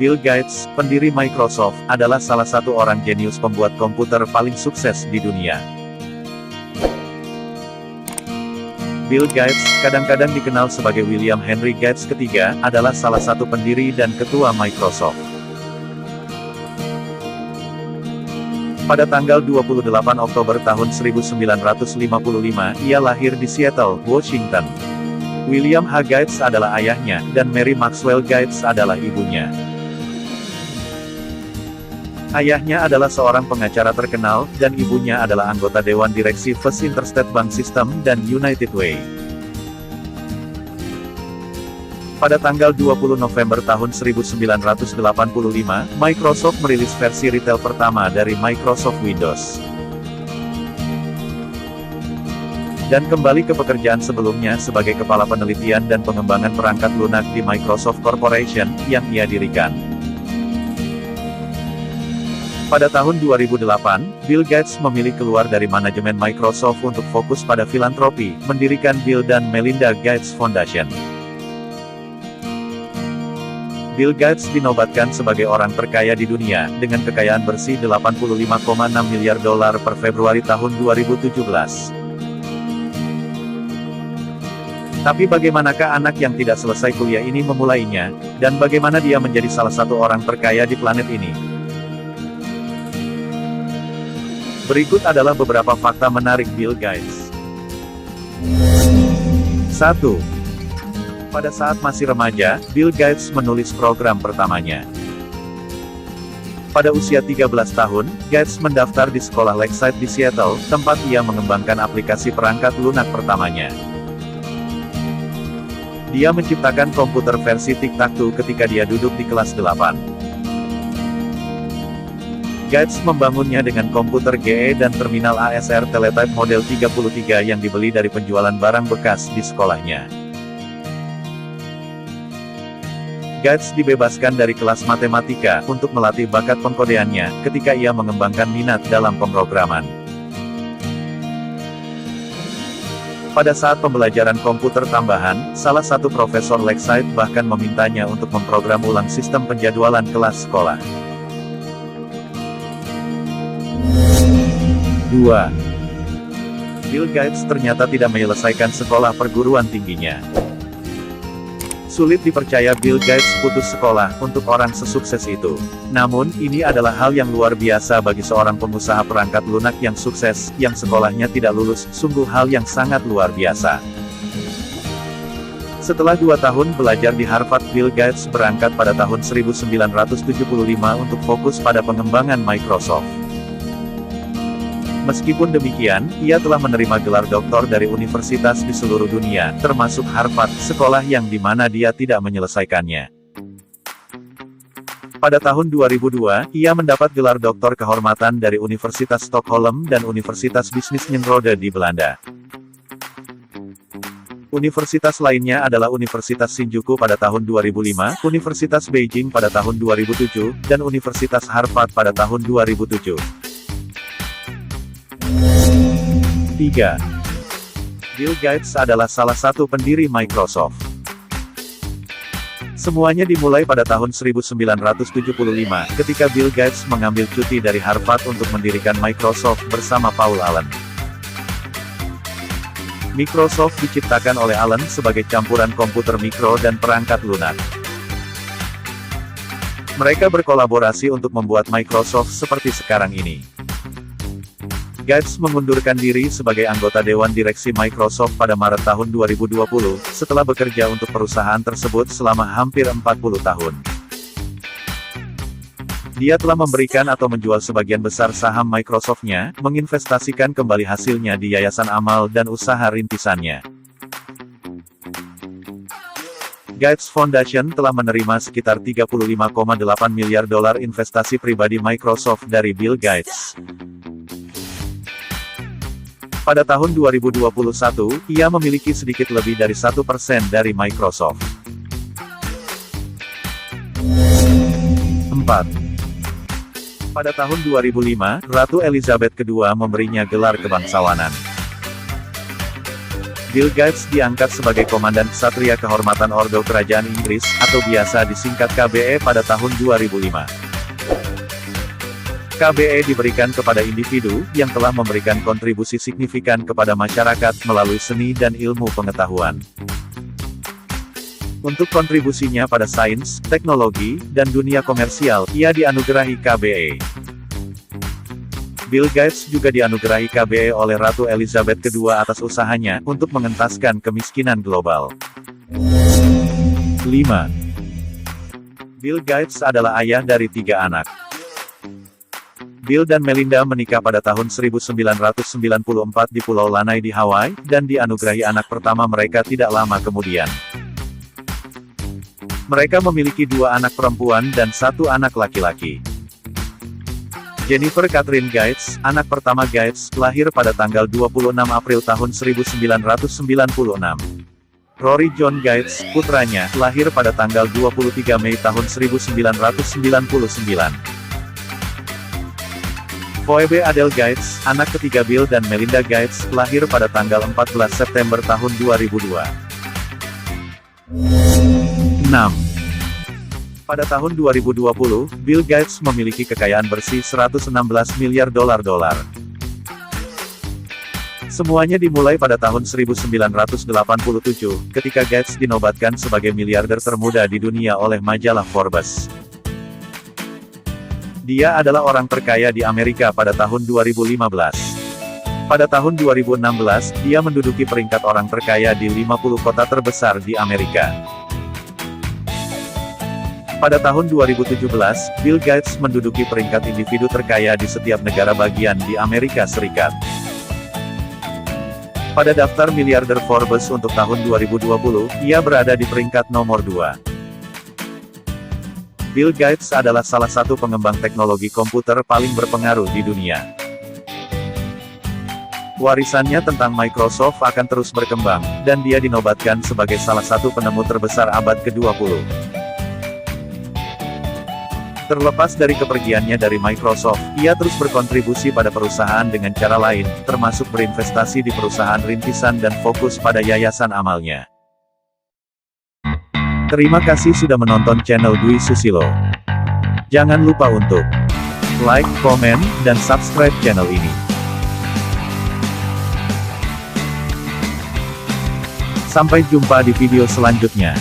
Bill Gates, pendiri Microsoft, adalah salah satu orang jenius pembuat komputer paling sukses di dunia. Bill Gates, kadang-kadang dikenal sebagai William Henry Gates III, adalah salah satu pendiri dan ketua Microsoft. Pada tanggal 28 Oktober tahun 1955, ia lahir di Seattle, Washington. William H. Gates adalah ayahnya, dan Mary Maxwell Gates adalah ibunya. Ayahnya adalah seorang pengacara terkenal, dan ibunya adalah anggota Dewan Direksi First Interstate Bank System dan United Way. Pada tanggal 20 November tahun 1985, Microsoft merilis versi retail pertama dari Microsoft Windows. Dan kembali ke pekerjaan sebelumnya sebagai kepala penelitian dan pengembangan perangkat lunak di Microsoft Corporation, yang ia dirikan. Pada tahun 2008, Bill Gates memilih keluar dari manajemen Microsoft untuk fokus pada filantropi, mendirikan Bill dan Melinda Gates Foundation. Bill Gates dinobatkan sebagai orang terkaya di dunia, dengan kekayaan bersih $85,6 miliar per Februari tahun 2017. Tapi bagaimanakah anak yang tidak selesai kuliah ini memulainya, dan bagaimana dia menjadi salah satu orang terkaya di planet ini? Berikut adalah beberapa fakta menarik Bill Gates. 1. Pada saat masih remaja, Bill Gates menulis program pertamanya. Pada usia 13 tahun, Gates mendaftar di sekolah Lakeside di Seattle, tempat ia mengembangkan aplikasi perangkat lunak pertamanya. Dia menciptakan komputer versi Tic-Tac-Toe ketika dia duduk di kelas 8. Gates membangunnya dengan komputer GE dan terminal ASR Teletype model 33 yang dibeli dari penjualan barang bekas di sekolahnya. Gates dibebaskan dari kelas matematika untuk melatih bakat pengkodeannya ketika ia mengembangkan minat dalam pemrograman. Pada saat pembelajaran komputer tambahan, salah satu profesor Lakeside bahkan memintanya untuk memprogram ulang sistem penjadwalan kelas sekolah. 2. Bill Gates ternyata tidak menyelesaikan sekolah perguruan tingginya. Sulit dipercaya Bill Gates putus sekolah untuk orang sesukses itu. Namun, ini adalah hal yang luar biasa bagi seorang pengusaha perangkat lunak yang sukses, yang sekolahnya tidak lulus, sungguh hal yang sangat luar biasa. Setelah 2 tahun belajar di Harvard, Bill Gates berangkat pada tahun 1975 untuk fokus pada pengembangan Microsoft. Meskipun demikian, ia telah menerima gelar doktor dari universitas di seluruh dunia, termasuk Harvard, sekolah yang di mana dia tidak menyelesaikannya. Pada tahun 2002, ia mendapat gelar doktor kehormatan dari Universitas Stockholm dan Universitas Business Nyenrode di Belanda. Universitas lainnya adalah Universitas Shinjuku pada tahun 2005, Universitas Beijing pada tahun 2007, dan Universitas Harvard pada tahun 2007. 3. Bill Gates adalah salah satu pendiri Microsoft. Semuanya dimulai pada tahun 1975, ketika Bill Gates mengambil cuti dari Harvard untuk mendirikan Microsoft bersama Paul Allen. Microsoft diciptakan oleh Allen sebagai campuran komputer mikro dan perangkat lunak. Mereka berkolaborasi untuk membuat Microsoft seperti sekarang ini. Gates mengundurkan diri sebagai anggota Dewan Direksi Microsoft pada Maret tahun 2020, setelah bekerja untuk perusahaan tersebut selama hampir 40 tahun. Dia telah memberikan atau menjual sebagian besar saham Microsoft-nya, menginvestasikan kembali hasilnya di yayasan amal dan usaha rintisannya. Gates Foundation telah menerima sekitar $35,8 miliar investasi pribadi Microsoft dari Bill Gates. Pada tahun 2021, ia memiliki sedikit lebih dari 1% dari Microsoft. 4. Pada tahun 2005, Ratu Elizabeth II memberinya gelar kebangsawanan. Bill Gates diangkat sebagai Komandan Ksatria Kehormatan Ordo Kerajaan Inggris, atau biasa disingkat KBE pada tahun 2005. KBE diberikan kepada individu, yang telah memberikan kontribusi signifikan kepada masyarakat melalui seni dan ilmu pengetahuan. Untuk kontribusinya pada sains, teknologi, dan dunia komersial, ia dianugerahi KBE. Bill Gates juga dianugerahi KBE oleh Ratu Elizabeth II atas usahanya untuk mengentaskan kemiskinan global. 5. Bill Gates adalah ayah dari 3 anak. Bill dan Melinda menikah pada tahun 1994 di Pulau Lanai di Hawaii, dan dianugerahi anak pertama mereka tidak lama kemudian. Mereka memiliki 2 anak perempuan dan 1 anak laki-laki. Jennifer Catherine Gates, anak pertama Gates, lahir pada tanggal 26 April tahun 1996. Rory John Gates, putranya, lahir pada tanggal 23 Mei tahun 1999. Phoebe Adele Gates, anak ketiga Bill dan Melinda Gates, lahir pada tanggal 14 September tahun 2002. 6. Pada tahun 2020, Bill Gates memiliki kekayaan bersih $116 miliar. Semuanya dimulai pada tahun 1987, ketika Gates dinobatkan sebagai miliarder termuda di dunia oleh majalah Forbes. Dia adalah orang terkaya di Amerika pada tahun 2015. Pada tahun 2016, dia menduduki peringkat orang terkaya di 50 kota terbesar di Amerika. Pada tahun 2017, Bill Gates menduduki peringkat individu terkaya di setiap negara bagian di Amerika Serikat. Pada daftar miliarder Forbes untuk tahun 2020, ia berada di peringkat nomor 2. Bill Gates adalah salah satu pengembang teknologi komputer paling berpengaruh di dunia. Warisannya tentang Microsoft akan terus berkembang, dan dia dinobatkan sebagai salah satu penemu terbesar abad ke-20. Terlepas dari kepergiannya dari Microsoft, ia terus berkontribusi pada perusahaan dengan cara lain, termasuk berinvestasi di perusahaan rintisan dan fokus pada yayasan amalnya. Terima kasih sudah menonton channel Dwi Susilo. Jangan lupa untuk like, komen, dan subscribe channel ini. Sampai jumpa di video selanjutnya.